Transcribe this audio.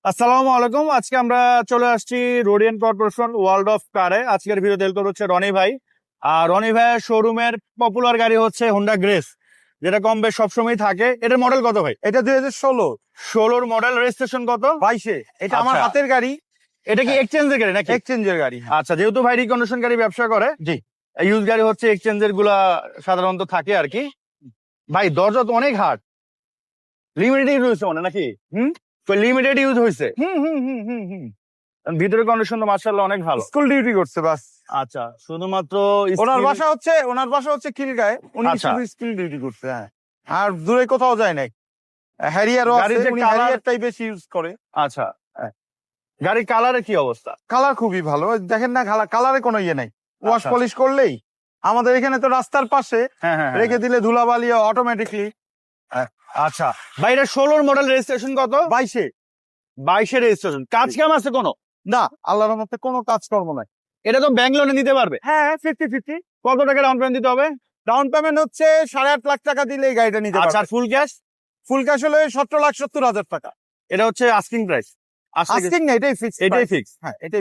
আসসালামু আলাইকুম। আজকে আমরা চলে আসছি রোডিয়ান কর্পোরেশন ওয়ার্ল্ড অফ কারে। আজকের ভিডিও হেল্প হচ্ছে রনি ভাই। আর রনি ভাইয়ের শোরুমের পপুলার গাড়ি হচ্ছে হোন্ডা গ্রেস, যেটা কম বেশ সবসময় থাকে। এটার মডেল কত ভাই? এটা 2016 16 মডেল, রেজিস্ট্রেশন কত? 22-এ। এটা আমার আচ্ছা। হাতের গাড়ি, এটা কি এক্সচেঞ্জের গাড়ি নাকি? এক্সচেঞ্জের গাড়ি। আচ্ছা, যেহেতু ভাই রিকন্ডিশন গাড়ি ব্যবসা করে, জি। ইউজ গাড়ি হচ্ছে এক্সচেঞ্জের গুলা সাধারণত থাকে আর কি। ভাই দরজা তো অনেক হার্ড, লিমিটেড ইউজ হয়েছে মনে নাকি? লিমিটেড ইউজ হয়েছে। ভিতরের কন্ডিশন তো মাশাআল্লাহ অনেক ভালো। স্কুল ডিউটি করছে বাস। আচ্ছা, শুধুমাত্র ওনার বাসা হচ্ছে খিলগাঁয়ে, উনি আচ্ছা। শুধু স্কুল ডিউটি করছে। হ্যাঁ, আর দূরে কোথাও যায় নাই। হ্যারিয়ারও আছে, গাড়ির যে উনি colour- হ্যারিয়ারটাই বেশি ইউজ করে। আচ্ছা, গাড়ির কালারের কি অবস্থা? কালার খুবই ভালো, ওই দেখেন না, কালারে কোনো ইয়ে নাই। ওয়াশ আচ্ছা। পলিশ করলেই আমাদের এখানে তো রাস্তার পাশে হ্যাঁ হ্যাঁ রেখে দিলে ধুলাবালি অটোমেটিকলি। আচ্ছা ভাই, এটা 16 মডেল, রেজিস্ট্রেশন কত? 22-এ। 22 রেজিস্ট্রেশন। কাজ কাম আছে কোনো? না, আল্লাহর রহমতে কোনো কাজকর্ম নাই। এটা তো ব্যাংক লোনে নিতে পারবে। হ্যাঁ, 50-50। কত টাকা ডাউন পেমেন্ট দিতে হবে? ডাউন পেমেন্ট হচ্ছে 8.5 লাখ টাকা দিলে এই গাড়িটা নিতে আচ্ছা, পারবে। Full cash? ফুল ক্যাশ হলে 17,70,000 টাকা। এটা হচ্ছে আস্কিং প্রাইস। আস্কিং না, এটাই ফিক্স। এটাই ফিক্স। হ্যাঁ, এটাই